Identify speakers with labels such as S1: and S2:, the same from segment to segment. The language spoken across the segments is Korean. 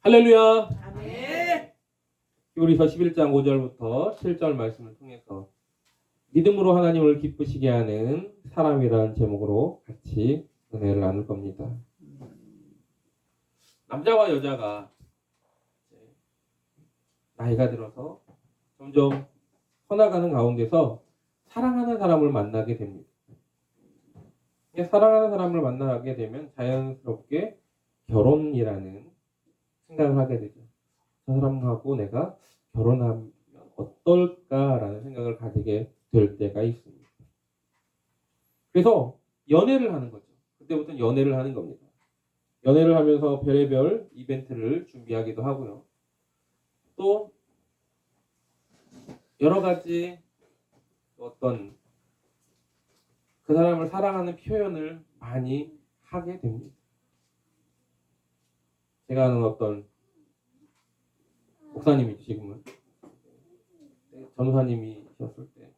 S1: 할렐루야.
S2: 아멘.
S1: 히브리서 11장 5절부터 7절 말씀을 통해서 믿음으로 하나님을 기쁘시게 하는 사람이라는 제목으로 같이 은혜를 나눌 겁니다. 남자와 여자가 나이가 들어서 점점 커나가는 가운데서 사랑하는 사람을 만나게 됩니다. 사랑하는 사람을 만나게 되면 자연스럽게 결혼이라는 생각을 하게 되죠. 저 사람하고 내가 결혼하면 어떨까라는 생각을 가지게 될 때가 있습니다. 그래서 연애를 하는 거죠. 그때부터는 연애를 하는 겁니다. 연애를 하면서 별의별 이벤트를 준비하기도 하고요. 또 여러 가지 어떤 그 사람을 사랑하는 표현을 많이 하게 됩니다. 제가 아는 어떤 목사님이죠, 지금은. 전도사님이셨을 때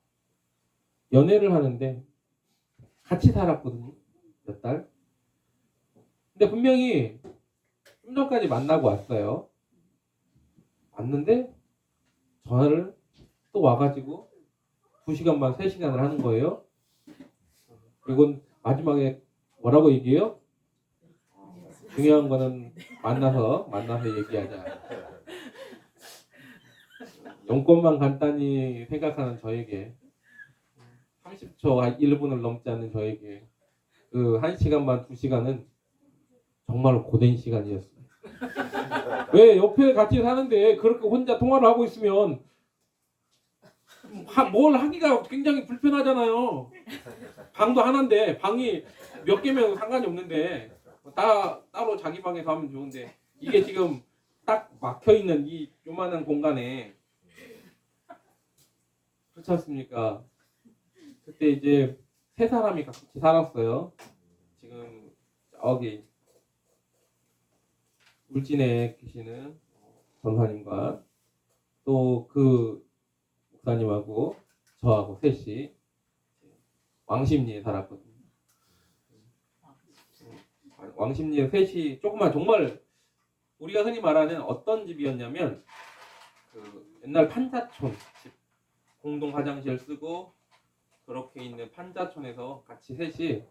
S1: 연애를 하는데 같이 살았거든요. 몇 달. 근데 분명히 좀 전까지 만나고 왔어요. 왔는데 전화를 또 와가지고 2시간 반, 3시간을 하는 거예요. 그리고 마지막에 뭐라고 얘기해요? 중요한 거는 만나서 얘기하자. 용건만 간단히 생각하는 저에게 30초, 1분을 넘지 않는 저에게 그 1시간 반, 2시간은 정말 고된 시간이었어요. 왜 옆에 같이 사는데 그렇게 혼자 통화를 하고 있으면 뭘 하기가 굉장히 불편하잖아요. 방도 하나인데 방이 몇 개면 상관이 없는데 따로 자기 방에서 하면 좋은데 이게 지금 딱 막혀있는 이 요만한 공간에 그렇지 않습니까? 그때 이제 3사람이 같이 살았어요. 지금 저기 울진에 계시는 전사님과 또 그 목사님하고 저하고 셋이 왕십리에 살았거든요. 왕십리에 셋이 조그만 정말 우리가 흔히 말하는 어떤 집이었냐면 그 옛날 판자촌 집 공동 화장실 쓰고 그렇게 있는 판자촌에서 같이 셋이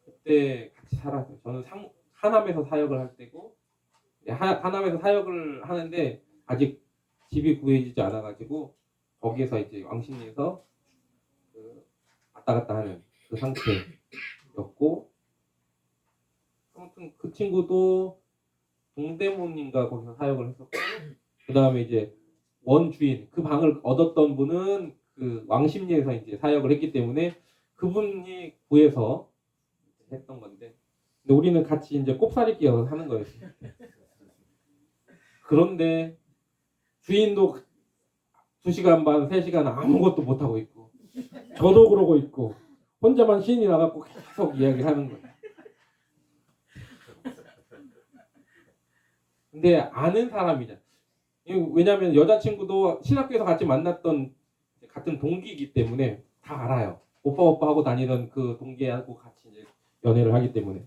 S1: 그때 같이 살았어요. 저는 하남에서 사역을 할 때고 하남에서 사역을 하는데 아직 집이 구해지지 않아가지고 거기에서 이제 왕십리에서 왔다 갔다 하는 그 상태였고 아무튼 그 친구도 동대문인가 거기서 사역을 했었고 그 다음에 이제 원주인 그 방을 얻었던 분은 그 왕십리에서 이제 사역을 했기 때문에 그분이 구해서 했던 건데 근데 우리는 같이 이제 꼽사리 끼어서 사는 거였어요. 그런데 주인도 2시간 반, 3시간 아무것도 못하고 있고 저도 그러고 있고 혼자만 신이 나갖고 계속 이야기를 하는 거예요. 근데 아는 사람이잖아. 왜냐하면 여자친구도 신학교에서 같이 만났던 같은 동기이기 때문에 다 알아요. 오빠 하고 다니던 그 동기하고 같이 이제 연애를 하기 때문에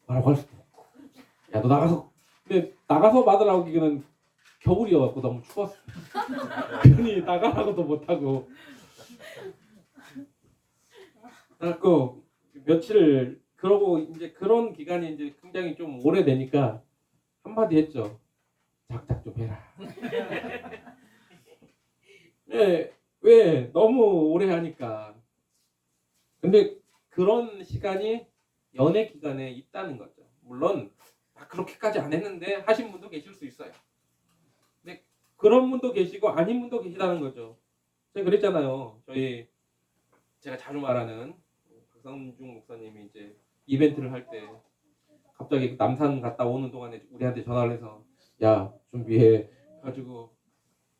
S1: 뭐라고 할 수도 없고 야 너 나가서 근데 나가서 받으라기에는 겨울이어갖고 너무 추웠어. 괜히 나가라고도 못하고 그래갖고 며칠 그러고 이제 그런 기간이 이제 굉장히 좀 오래되니까 한마디 했죠. 작작 좀 해라. 왜 너무 오래 하니까. 근데 그런 시간이 연애 기간에 있다는 거죠. 물론 그렇게까지 안 했는데 하신 분도 계실 수 있어요. 근데 그런 분도 계시고 아닌 분도 계시다는 거죠. 제가 그랬잖아요. 제가 자주 말하는 박성중 목사님이 이제 이벤트를 할 때 갑자기 남산 갔다 오는 동안에 우리한테 전화를 해서 야 준비해 가지고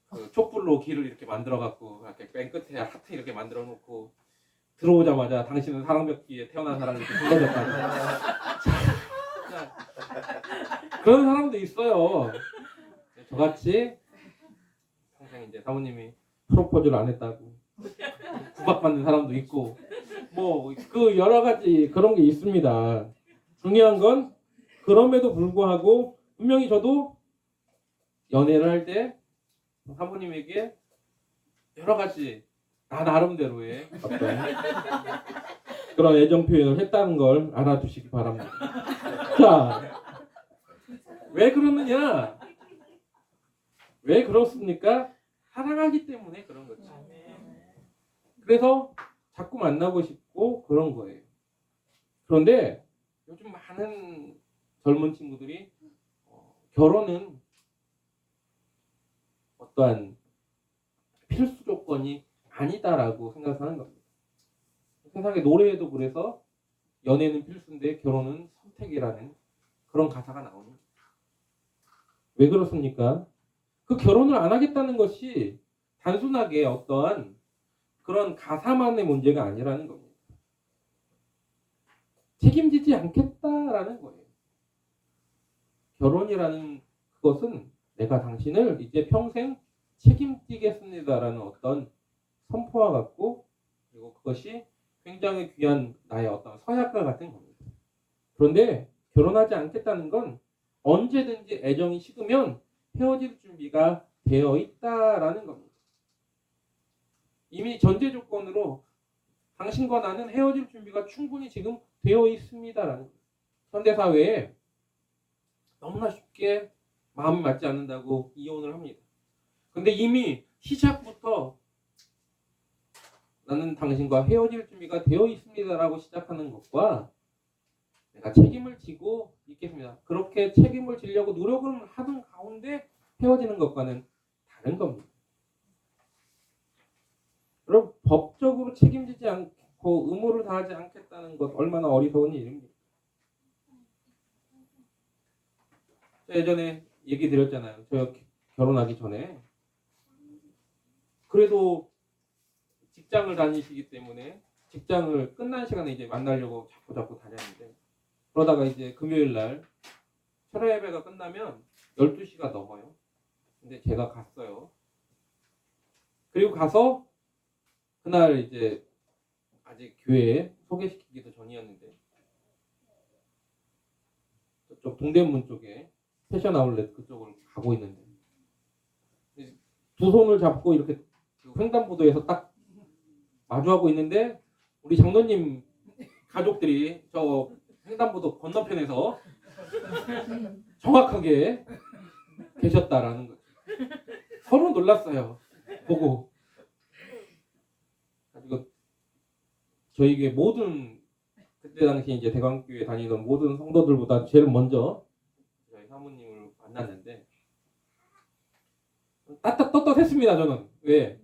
S1: 그 촛불로 길을 이렇게 만들어 갖고 이렇게 맨 끝에 하트 이렇게 만들어 놓고 들어오자마자 당신은 사랑벽기에 태어난 사람이 이렇게 불러졌다. 그런 사람도 있어요. 저같이 평생 이제 사모님이 프로포즈를 안 했다고 구박받는 사람도 있고 뭐 그 여러 가지 그런 게 있습니다. 중요한 건 그럼에도 불구하고 분명히 저도 연애를 할 때 사모님에게 여러 가지 나 나름대로의 어떤 그런 애정 표현을 했다는 걸 알아두시기 바랍니다. 자, 왜 그러느냐? 왜 그렇습니까? 사랑하기 때문에 그런 거죠. 그래서 자꾸 만나고 싶고 그런 거예요. 그런데 요즘 많은 젊은 친구들이 결혼은 어떠한 필수 조건이 아니다라고 생각하는 겁니다. 세상에 노래에도 그래서 연애는 필수인데 결혼은 선택이라는 그런 가사가 나오는 거예요. 왜 그렇습니까? 그 결혼을 안 하겠다는 것이 단순하게 어떠한 그런 가사만의 문제가 아니라는 겁니다. 책임지지 않겠다라는 거예요. 결혼이라는 그것은 내가 당신을 이제 평생 책임지겠습니다라는 어떤 선포와 같고 그리고 그것이 굉장히 귀한 나의 어떤 서약과 같은 겁니다. 그런데 결혼하지 않겠다는 건 언제든지 애정이 식으면 헤어질 준비가 되어 있다라는 겁니다. 이미 전제 조건으로 당신과 나는 헤어질 준비가 충분히 지금 되어 있습니다라는 거예요. 현대사회에 너무나 쉽게 마음이 맞지 않는다고 이혼을 합니다. 근데 이미 시작부터 나는 당신과 헤어질 준비가 되어 있습니다라고 시작하는 것과 내가 책임을 지고 있겠습니다. 그렇게 책임을 지려고 노력을 하는 가운데 헤어지는 것과는 다른 겁니다. 여러분, 법적으로 책임지지 않고 의무를 다하지 않겠다는 것 얼마나 어리석은 일입니까? 예전에 얘기 드렸잖아요. 저 결혼하기 전에 그래도 직장을 다니시기 때문에 직장을 끝난 시간에 이제 만나려고 자꾸 다녔는데 그러다가 이제 금요일 날 철야 예배가 끝나면 12시가 넘어요. 근데 제가 갔어요. 그리고 가서 그날 이제 아직 교회에 소개시키기도 전이었는데 저쪽 동대문 쪽에 패션 아울렛 그쪽으로 가고 있는데 두 손을 잡고 이렇게 횡단보도에서 딱 마주하고 있는데 우리 장로님 가족들이 저 횡단보도 건너편에서 정확하게 계셨다라는 거죠. 서로 놀랐어요. 보고. 그리고 저희에게 모든 그때 당시 이제 대광교회 다니던 모든 성도들보다 제일 먼저 저희 사모님을 만났는데 떳떳했습니다. 저는 왜?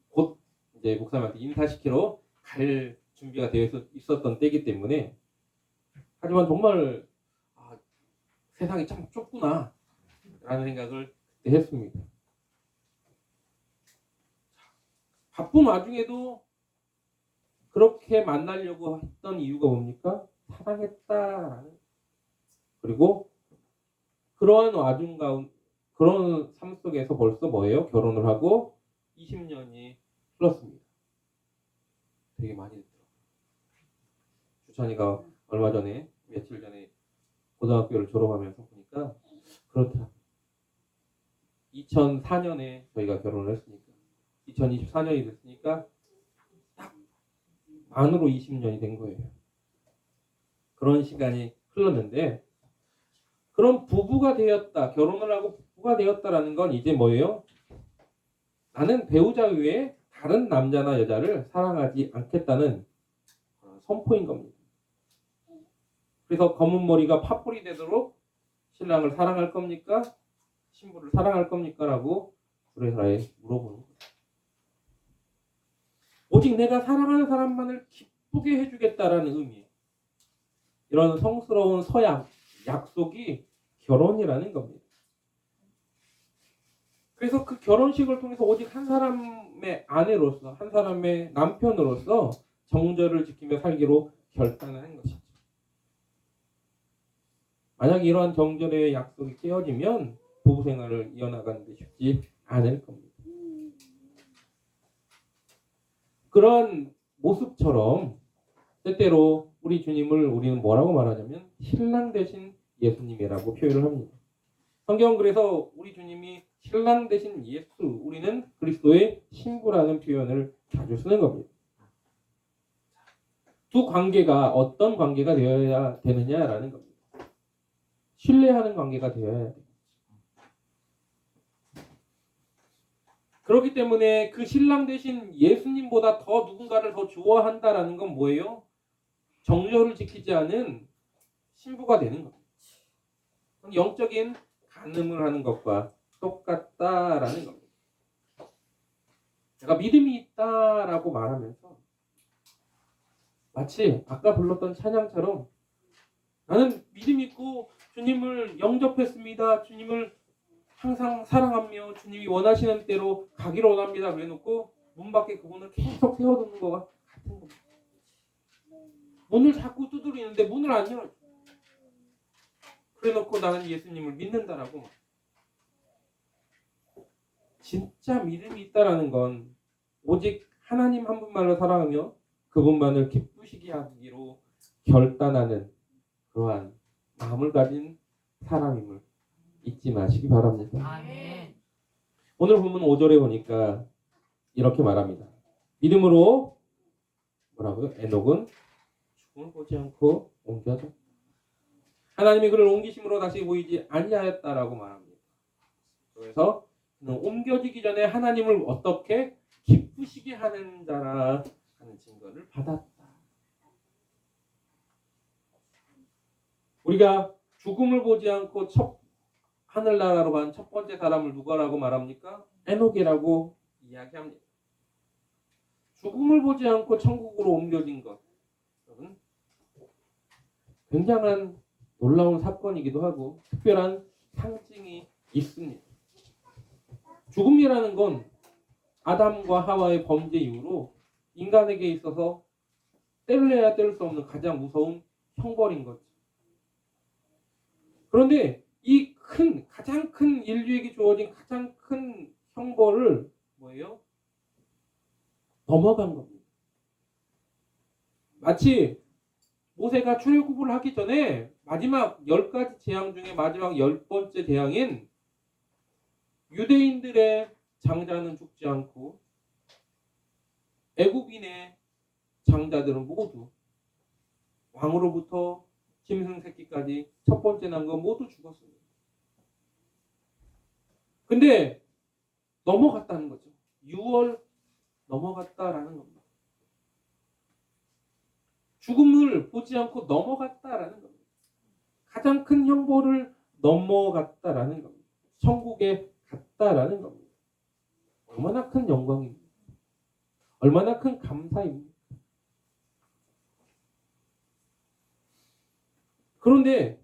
S1: 곧 이제 목사님한테 인사시키러 갈 준비가 되어 있었던 때이기 때문에 하지만 정말 세상이 참 좁구나 라는 생각을 그때 했습니다. 바쁜 와중에도 그렇게 만나려고 했던 이유가 뭡니까? 사랑했다라는 그리고 그러한 와중 가운데 그런 삶 속에서 벌써 뭐예요? 결혼을 하고 20년이 흘렀습니다. 되게 많이 됐더라고요. 주찬이가 얼마 전에 며칠 전에 고등학교를 졸업하면서 보니까 그렇더라고요. 2004년에 저희가 결혼을 했으니까 2024년이 됐으니까 딱 만으로 20년이 된 거예요. 그런 시간이 흘렀는데 그런 부부가 되었다, 결혼을 하고 부부가 되었다라는 건 이제 뭐예요? 나는 배우자 외에 다른 남자나 여자를 사랑하지 않겠다는 선포인 겁니다. 그래서 검은 머리가 팥불이 되도록 신랑을 사랑할 겁니까? 신부를 사랑할 겁니까? 라고 구레사에 물어보는 거예요. 오직 내가 사랑하는 사람만을 기쁘게 해주겠다라는 의미. 이런 성스러운 서약, 약속이 결혼이라는 겁니다. 그래서 그 결혼식을 통해서 오직 한 사람의 아내로서, 한 사람의 남편으로서 정절을 지키며 살기로 결단을 한 것이죠. 만약 이러한 정절의 약속이 깨어지면 부부 생활을 이어나가는 데 쉽지 않을 겁니다. 그런 모습처럼 때때로 우리 주님을 우리는 뭐라고 말하냐면 신랑 되신 예수님이라고 표현을 합니다. 성경은 그래서 우리 주님이 신랑 되신 예수, 우리는 그리스도의 신부라는 표현을 자주 쓰는 겁니다. 두 관계가 어떤 관계가 되어야 되느냐라는 겁니다. 신뢰하는 관계가 되어야 돼요. 그렇기 때문에 그 신랑 되신 예수님보다 더 누군가를 더 좋아한다라는 건 뭐예요? 정절을 지키지 않은 신부가 되는 겁니다. 영적인 간음을 하는 것과 똑같다라는 겁니다. 내가 믿음이 있다라고 말하면서 마치 아까 불렀던 찬양처럼 나는 믿음 있고 주님을 영접했습니다. 주님을 항상 사랑하며 주님이 원하시는 대로 가기를 원합니다. 그래놓고 문 밖에 그분을 계속 세워두는 거가 같은 겁니다. 문을 자꾸 두드리는데 문을 안 열어줘. 그래놓고 나는 예수님을 믿는다라고. 진짜 믿음이 있다라는 건 오직 하나님 한 분만을 사랑하며 그분만을 기쁘시게 하기로 결단하는 그러한 마음을 가진 사람임을 잊지 마시기 바랍니다.
S2: 아멘.
S1: 오늘 보면 5절에 보니까 이렇게 말합니다. 믿음으로 뭐라고요? 에녹은 죽음을 보지 않고 옮겨졌다. 하나님이 그를 옮기심으로 다시 보이지 아니하였다라고 말합니다. 그래서 그는 옮겨지기 전에 하나님을 어떻게 기쁘시게 하는 자라 하는 증거를 받았다. 우리가 죽음을 보지 않고 하늘나라로 간 첫 번째 사람을 누가라고 말합니까? 에녹이라고 이야기합니다. 죽음을 보지 않고 천국으로 옮겨진 것. 굉장한 놀라운 사건이기도 하고 특별한 상징이 있습니다. 죽음이라는 건 아담과 하와의 범죄 이후로 인간에게 있어서 뗄래야 뗄 수 없는 가장 무서운 형벌인 거죠. 그런데 이 가장 큰 인류에게 주어진 가장 큰 형벌을 뭐예요? 넘어간 겁니다. 마치 모세가 출애굽을 하기 전에 마지막 10가지 재앙 중에 마지막 10번째 재앙인 유대인들의 장자는 죽지 않고 애굽인의 장자들은 모두 왕으로부터 짐승 새끼까지 첫 번째 난 거 모두 죽었습니다. 근데 넘어갔다는 거죠. 6월 넘어갔다라는 겁니다. 죽음을 보지 않고 넘어갔다라는 겁니다. 가장 큰 형벌을 넘어갔다라는 겁니다. 천국에 갔다라는 겁니다. 얼마나 큰 영광입니까? 얼마나 큰 감사입니까? 그런데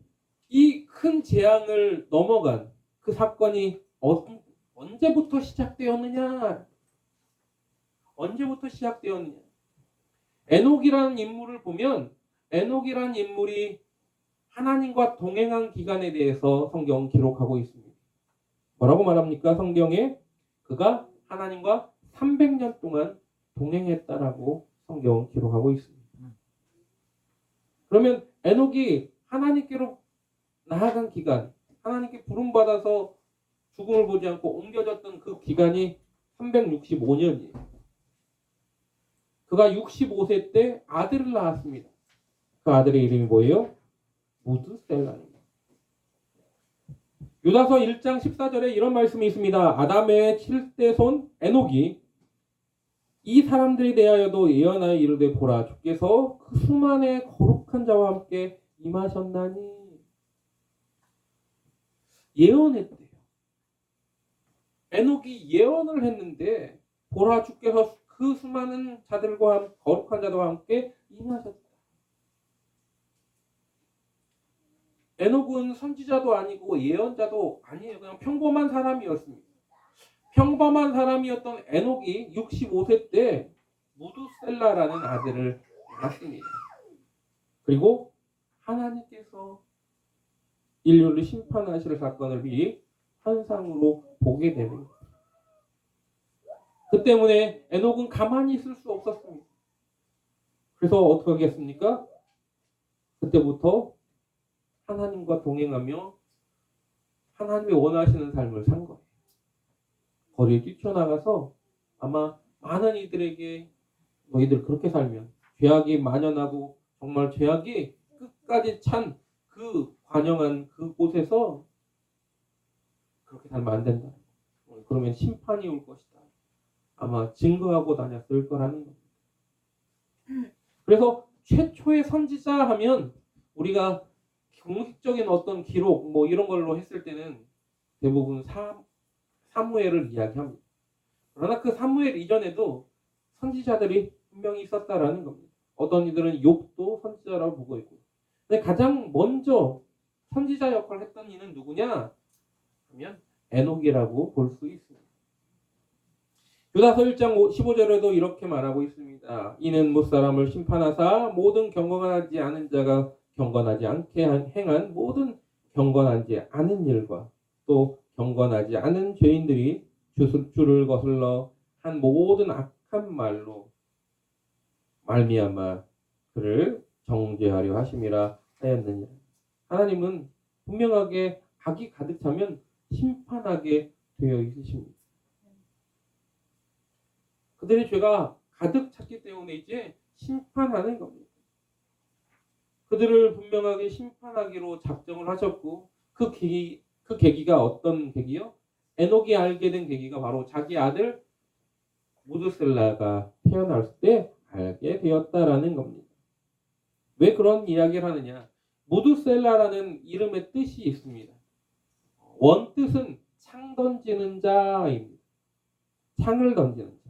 S1: 이 큰 재앙을 넘어간 그 사건이 언제부터 시작되었느냐? 언제부터 시작되었느냐? 에녹이라는 인물을 보면 에녹이라는 인물이 하나님과 동행한 기간에 대해서 성경은 기록하고 있습니다. 뭐라고 말합니까? 성경에 그가 하나님과 300년 동안 동행했다라고 성경은 기록하고 있습니다. 그러면 에녹이 하나님께로 나아간 기간, 하나님께 부름받아서 죽음을 보지 않고 옮겨졌던 그 기간이 365년이에요. 그가 65세 때 아들을 낳았습니다. 그 아들의 이름이 뭐예요? 무드셀라입니다. 유다서 1장 14절에 이런 말씀이 있습니다. 아담의 7대 손 에녹이 이 사람들에 대하여도 예언하여 이르되 보라 주께서 그 수만의 거룩한 자와 함께 임하셨나니. 예언했대요. 에녹이 예언을 했는데 보라 주께서 그 수많은 자들과 거룩한 자들과 함께 임하셨다. 에녹은 선지자도 아니고 예언자도 아니에요. 그냥 평범한 사람이었습니다. 평범한 사람이었던 에녹이 65세 때 무두셀라라는 아들을 낳았습니다. 그리고 하나님께서 인류를 심판하실 사건을 미리 환상으로 보게 되는 거예요. 그 때문에 에녹은 가만히 있을 수 없었습니다. 그래서 어떻게 하겠습니까? 그때부터 하나님과 동행하며 하나님이 원하시는 삶을 산 거예요. 거리에 뛰쳐나가서 아마 많은 이들에게 너희들 그렇게 살면 죄악이 만연하고 정말 죄악이 끝까지 찬 그 관영한 그곳에서 그렇게 살면 안 된다. 그러면 심판이 올 것이다. 아마 증거하고 다녔을 거라는 겁니다. 그래서 최초의 선지자 하면 우리가 공식적인 어떤 기록 뭐 이런 걸로 했을 때는 대부분 사무엘을 이야기합니다. 그러나 그 사무엘 이전에도 선지자들이 분명히 있었다라는 겁니다. 어떤 이들은 욥도 선지자라고 보고 있고. 근데 가장 먼저 선지자 역할을 했던 이는 누구냐 하면 에녹이라고 볼 수 있습니다. 유다서 1장 15절에도 이렇게 말하고 있습니다. 이는 무사람을 심판하사 모든 경건하지 않은 자가 경건하지 않게 행한 모든 경건하지 않은 일과 또 경건하지 않은 죄인들이 주를 거슬러 한 모든 악한 말로 말미암아 그를 정죄하려 하심이라 하였느니라. 하나님은 분명하게 악이 가득 차면 심판하게 되어 있으십니다. 그들의 죄가 가득 찼기 때문에 이제 심판하는 겁니다. 그들을 분명하게 심판하기로 작정을 하셨고 그 계기가 어떤 계기요? 에녹이 알게 된 계기가 바로 자기 아들 무드셀라가 태어났을 때 알게 되었다라는 겁니다. 왜 그런 이야기를 하느냐? 무드셀라라는 이름의 뜻이 있습니다. 원뜻은 창 던지는 자입니다. 창을 던지는 자.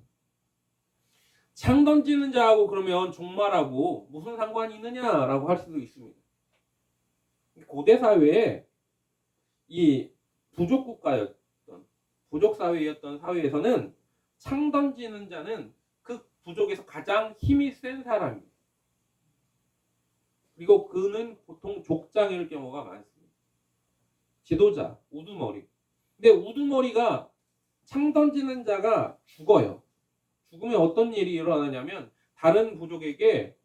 S1: 창 던지는 자하고 그러면 종말하고 무슨 상관이 있느냐라고 할 수도 있습니다. 고대 사회에 이 부족 국가였던 부족 사회였던 사회에서는 창 던지는 자는 그 부족에서 가장 힘이 센 사람입니다. 그리고 그는 보통 족장일 경우가 많습니다. 지도자, 우두머리. 근데 우두머리가 창 던지는 자가 죽어요. 죽으면 어떤 일이 일어나냐면 다른 부족에게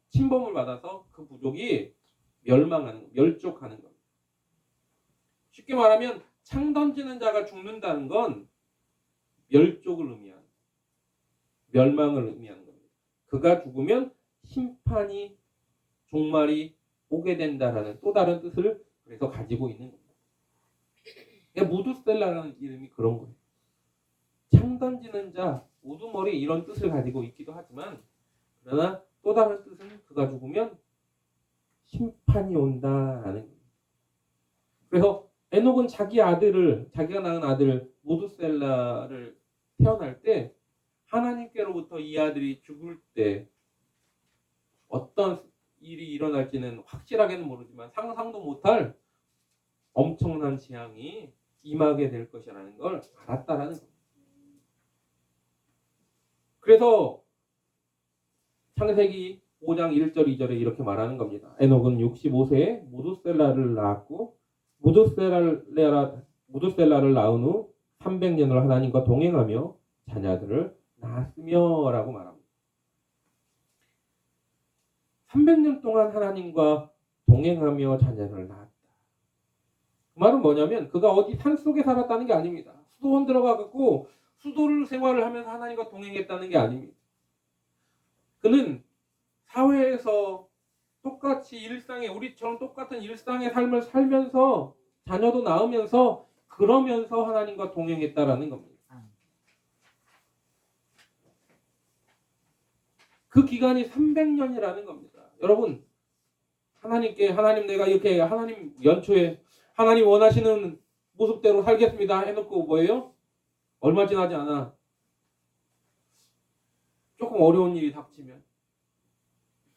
S1: 침범을 받아서 그 부족이 멸족하는 겁니다. 쉽게 말하면 창 던지는 자가 죽는다는 건 멸족을 의미하는, 멸망을 의미하는 겁니다. 그가 죽으면 심판이, 종말이 오게 된다라는 또 다른 뜻을 그래서 가지고 있는 겁니다. 무드셀라라는 이름이 그런 거예요. 창 던지는 자, 우두머리 이런 뜻을 가지고 있기도 하지만 그러나 또 다른 뜻은 그가 죽으면 심판이 온다라는 겁니다. 그래서 에녹은 자기가 낳은 아들 무드셀라를 태어날 때 하나님께로부터 이 아들이 죽을 때 어떤 일이 일어날지는 확실하게는 모르지만 상상도 못할 엄청난 재앙이 임하게 될 것이라는 걸 알았다라는 겁니다. 그래서 창세기 5장 1절 2절에 이렇게 말하는 겁니다. 에녹은 65세에 무드셀라를 낳았고 무드셀라를 낳은 후 300년을 하나님과 동행하며 자녀들을 낳았으며 라고 말합니다. 300년 동안 하나님과 동행하며 자녀를 낳았다. 그 말은 뭐냐면 그가 어디 산속에 살았다는 게 아닙니다. 수도원 들어가고 수도를 생활을 하면서 하나님과 동행했다는 게 아닙니다. 그는 사회에서 똑같이 일상에 우리처럼 똑같은 일상의 삶을 살면서 자녀도 낳으면서 그러면서 하나님과 동행했다라는 겁니다. 그 기간이 300년이라는 겁니다. 여러분 하나님 내가 이렇게 하나님 연초에 하나님 원하시는 모습대로 살겠습니다 해놓고 뭐예요? 얼마 지나지 않아 조금 어려운 일이 닥치면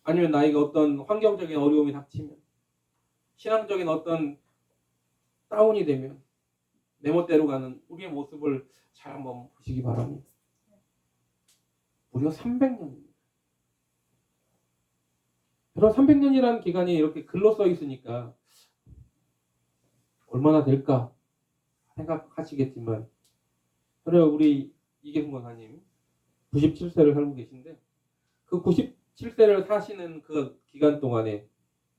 S1: 아니면 나에게 어떤 환경적인 어려움이 닥치면 신앙적인 어떤 다운이 되면 내 멋대로 가는 우리의 모습을 잘 한번 보시기 바랍니다. 무려 300년입니다. 그런 300년이라는 기간이 이렇게 글로 써 있으니까 얼마나 될까 생각하시겠지만 그래 우리 이계승 권사님 97세를 살고 계신데 그 7세를 사시는 그 기간 동안에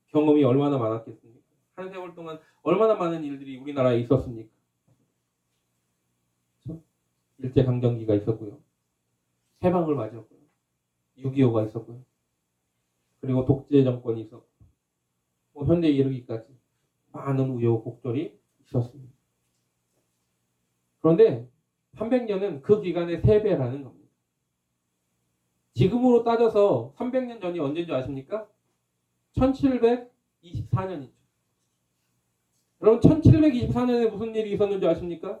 S1: 경험이 얼마나 많았겠습니까? 한 세월 동안 얼마나 많은 일들이 우리나라에 있었습니까? 그렇죠? 일제강점기가 있었고요. 해방을 맞았고요. 6.25가 있었고요. 그리고 독재 정권이 있었고 뭐 현대에 이르기까지 많은 우여곡절이 있었습니다. 그런데 300년은 그 기간의 3배라는 겁니다. 지금으로 따져서 300년 전이 언제인 줄 아십니까? 1724년이죠. 여러분 1724년에 무슨 일이 있었는지 아십니까?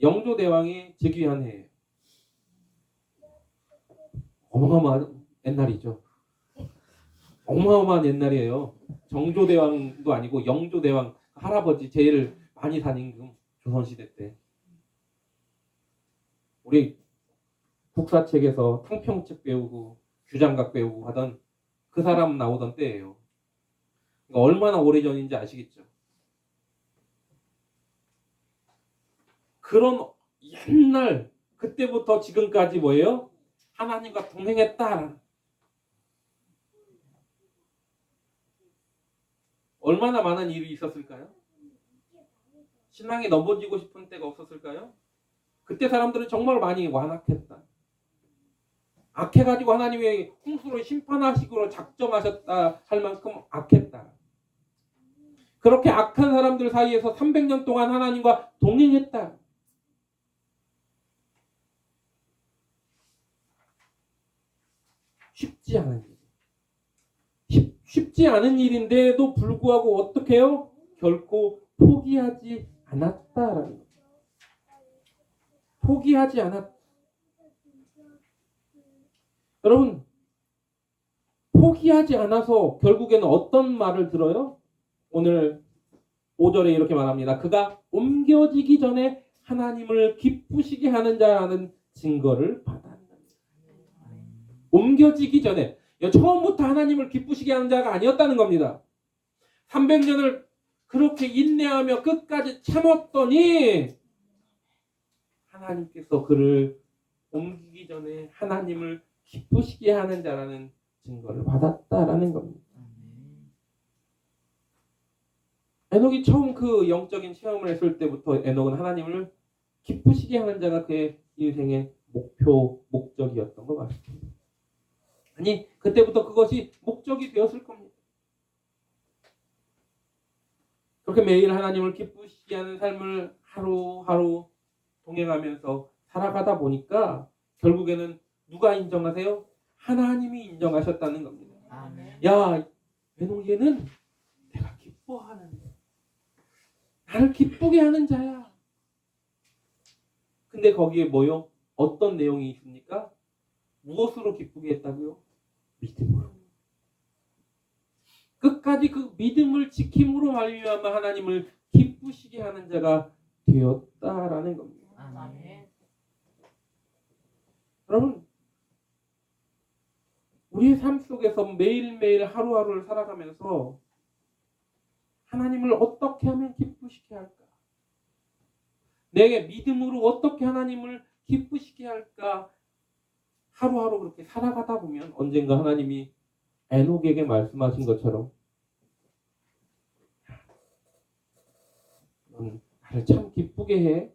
S1: 영조대왕이 즉위한 해예요. 어마어마한 옛날이죠. 어마어마한 옛날이에요. 정조대왕도 아니고 영조대왕 할아버지 제일 많이 산 임금 조선시대 때. 우리 국사책에서 탕평책 배우고 규장각 배우고 하던 그 사람 나오던 때예요. 그러니까 얼마나 오래전인지 아시겠죠? 그런 옛날 그때부터 지금까지 뭐예요? 하나님과 동행했다. 얼마나 많은 일이 있었을까요? 신앙이 넘어지고 싶은 때가 없었을까요? 그때 사람들은 정말 많이 완악했다. 악해가지고 하나님이 홍수로 심판하시기로 작정하셨다 할 만큼 악했다. 그렇게 악한 사람들 사이에서 300년 동안 하나님과 동행했다. 쉽지 않은 일. 쉽지 않은 일인데도 불구하고 어떻게 해요? 결코 포기하지 않았다라는 거죠. 포기하지 않았다. 여러분, 포기하지 않아서 결국에는 어떤 말을 들어요? 오늘 5절에 이렇게 말합니다. 그가 옮겨지기 전에 하나님을 기쁘시게 하는 자라는 증거를 받았다. 옮겨지기 전에 처음부터 하나님을 기쁘시게 하는 자가 아니었다는 겁니다. 300년을 그렇게 인내하며 끝까지 참았더니 하나님께서 그를 옮기기 전에 하나님을 기쁘시게 하는 자라는 증거를 받았다라는 겁니다. 에녹이 처음 그 영적인 체험을 했을 때부터 에녹은 하나님을 기쁘시게 하는 자가 그의 인생의 목적이었던 것 같습니다. 아니, 그때부터 그것이 목적이 되었을 겁니다. 그렇게 매일 하나님을 기쁘시게 하는 삶을 하루하루 동행하면서 살아가다 보니까 결국에는 누가 인정하세요? 하나님이 인정하셨다는 겁니다. 아멘. 야, 에녹 얘는 내가 기뻐하는 나를 기쁘게 하는 자야. 근데 거기에 뭐요? 어떤 내용이 있습니까? 무엇으로 기쁘게 했다고요? 믿음으로. 끝까지 그 믿음을 지킴으로 말미암아 하나님을 기쁘시게 하는 자가 되었다라는 겁니다. 아멘. 여러분, 우리의 삶 속에서 매일매일 하루하루를 살아가면서 하나님을 어떻게 하면 기쁘시게 할까? 내게 믿음으로 어떻게 하나님을 기쁘시게 할까? 하루하루 그렇게 살아가다 보면 언젠가 하나님이 에녹에게 말씀하신 것처럼 넌 나를 참 기쁘게 해.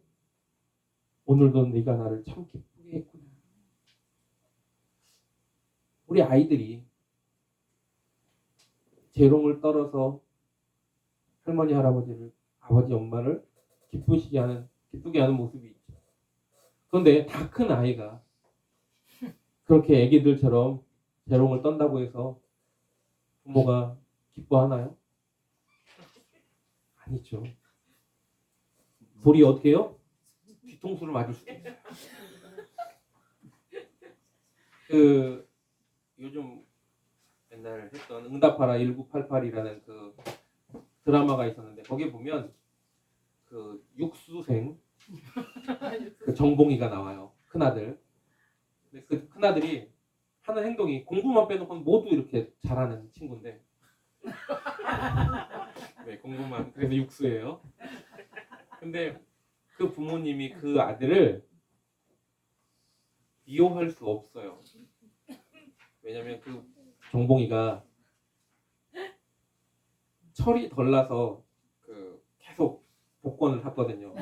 S1: 오늘도 네가 나를 참 기쁘게 했구나. 우리 아이들이 재롱을 떨어서 할머니 할아버지를 아버지 엄마를 기쁘게 하는 모습이 있죠. 그런데 다 큰 아이가 그렇게 애기들처럼 재롱을 떤다고 해서 부모가 기뻐하나요? 아니죠. 돌이 어떻게 해요? 뒤통수를 맞을 수도 있어요. 요즘 옛날 했던 응답하라 1988이라는 그 드라마가 있었는데 거기에 보면 그 육수생 그 정봉이가 나와요. 큰아들. 근데 그 큰아들이 하는 행동이 공부만 빼놓고는 모두 이렇게 잘하는 친구인데 네, 공부만 그래서 육수예요. 근데 그 부모님이 그 아들을 미워할 수 없어요. 왜냐면 그 정봉이가 철이 덜 나서 그 계속 복권을 샀거든요.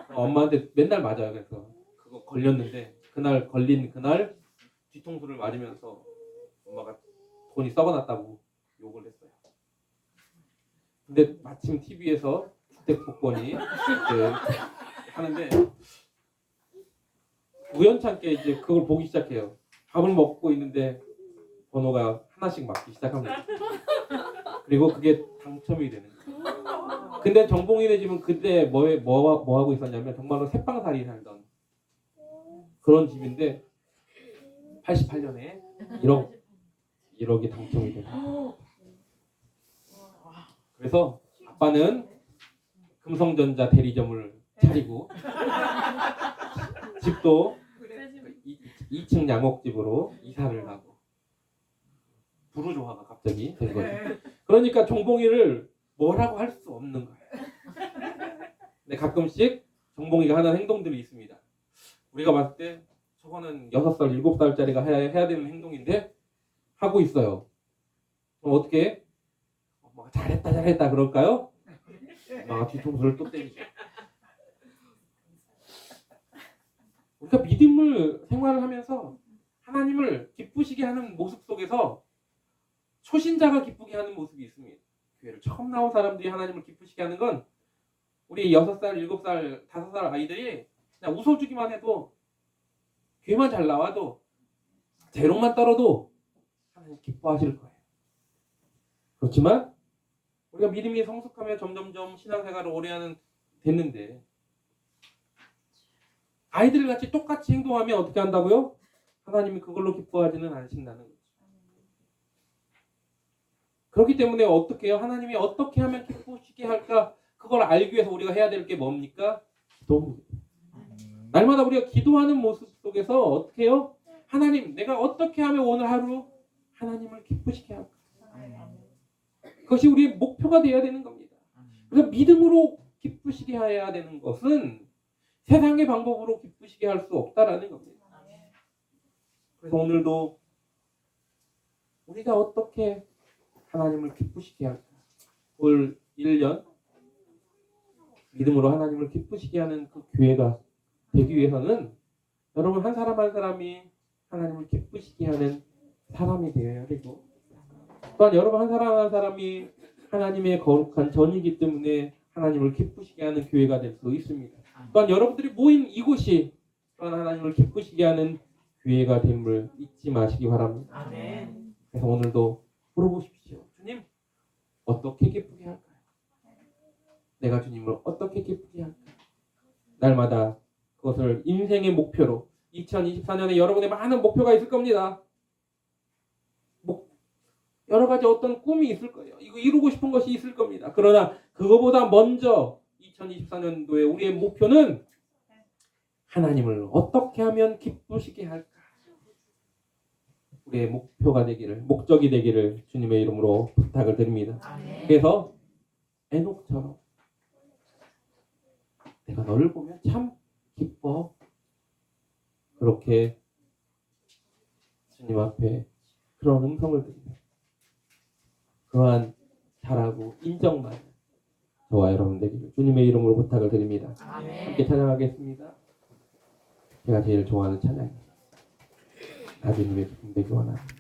S1: 엄마한테 맨날 맞아요. 그래서 그거 걸렸는데 그날 걸린 그날 뒤통수를 맞으면서 엄마가 돈이 썩어났다고 욕을 했어요. 근데 마침 TV에서 주택 복권이 하는데 우연찮게 이제 그걸 보기 시작해요. 밥을 먹고 있는데 번호가 하나씩 맞기 시작합니다. 그리고 그게 당첨이 되는 거예요. 근데 정봉이네 집은 그때 뭐 하고 있었냐면 정말로 새빵살이 살던 그런 집인데 88년에 1억이 당첨이 됩니다. 그래서 아빠는 금성전자 대리점을 차리고 집도 2층 양옥집으로 이사를 가고 부르조화가 갑자기 된 거죠. 그러니까 정봉이를 뭐라고 할 수 없는 거예요. 근데 가끔씩 정봉이가 하는 행동들이 있습니다. 우리가 봤을 때 저거는 6살, 7살짜리가 해야 되는 행동인데 하고 있어요. 그럼 어떻게? 엄마가 잘했다 그럴까요? 엄마가 뒤통수를 또 때리죠. 우리가 믿음을 생활을 하면서 하나님을 기쁘시게 하는 모습 속에서 초신자가 기쁘게 하는 모습이 있습니다. 교회를 처음 나온 사람들이 하나님을 기쁘시게 하는 건 우리 6살, 7살, 5살 아이들이 그냥 웃어주기만 해도 교회만 잘 나와도 재롱만 떨어도 하나님 기뻐하실 거예요. 그렇지만 우리가 믿음이 성숙하면 점점점 신앙생활을 오래 됐는데 아이들 같이 똑같이 행동하면 어떻게 한다고요? 하나님이 그걸로 기뻐하지는 않으신다는 거죠. 그렇기 때문에 어떻게 해요? 하나님이 어떻게 하면 기쁘시게 할까? 그걸 알기 위해서 우리가 해야 될 게 뭡니까? 기도입니다. 날마다 우리가 기도하는 모습 속에서 어떻게 해요? 하나님, 내가 어떻게 하면 오늘 하루 하나님을 기쁘시게 할까? 그것이 우리의 목표가 되어야 되는 겁니다. 그래서 믿음으로 기쁘시게 해야 되는 것은 세상의 방법으로 기쁘시게 할 수 없다라는 겁니다. 그래서 오늘도 우리가 어떻게 하나님을 기쁘시게 할까? 올 1년 믿음으로 하나님을 기쁘시게 하는 그 교회가 되기 위해서는 여러분 한 사람 한 사람이 하나님을 기쁘시게 하는 사람이 되어야 되고 또한 여러분 한 사람 한 사람이 하나님의 거룩한 전이기 때문에 하나님을 기쁘시게 하는 교회가 될 수 있습니다. 또한 여러분들이 모인 이곳이 또한 하나님을 기쁘시게 하는 교회가 됨을 잊지 마시기 바랍니다.
S2: 아멘.
S1: 그래서 오늘도 물어보십시오. 주님, 어떻게 기쁘게 할까요? 내가 주님을 어떻게 기쁘게 할까요? 날마다 그것을 인생의 목표로 2024년에 여러분의 많은 목표가 있을 겁니다. 여러 가지 어떤 꿈이 있을 거예요. 이거 이루고 싶은 것이 있을 겁니다. 그러나 그거보다 먼저 2024년도에 우리의 목표는 하나님을 어떻게 하면 기쁘시게 할까? 우리의 목표가 되기를, 목적이 되기를 주님의 이름으로 부탁을 드립니다.
S2: 아멘.
S1: 그래서 에녹처럼 내가 너를 보면 참 기뻐. 그렇게 주님 앞에 그런 음성을 드립니다. 그러한 잘하고 인정만 저와 여러분 되기를 주님의 이름으로 부탁을 드립니다.
S2: 아멘.
S1: 함께 찬양하겠습니다. 제가 제일 좋아하는 찬양입니다. 아드님의 기쁨 되기 원합니다.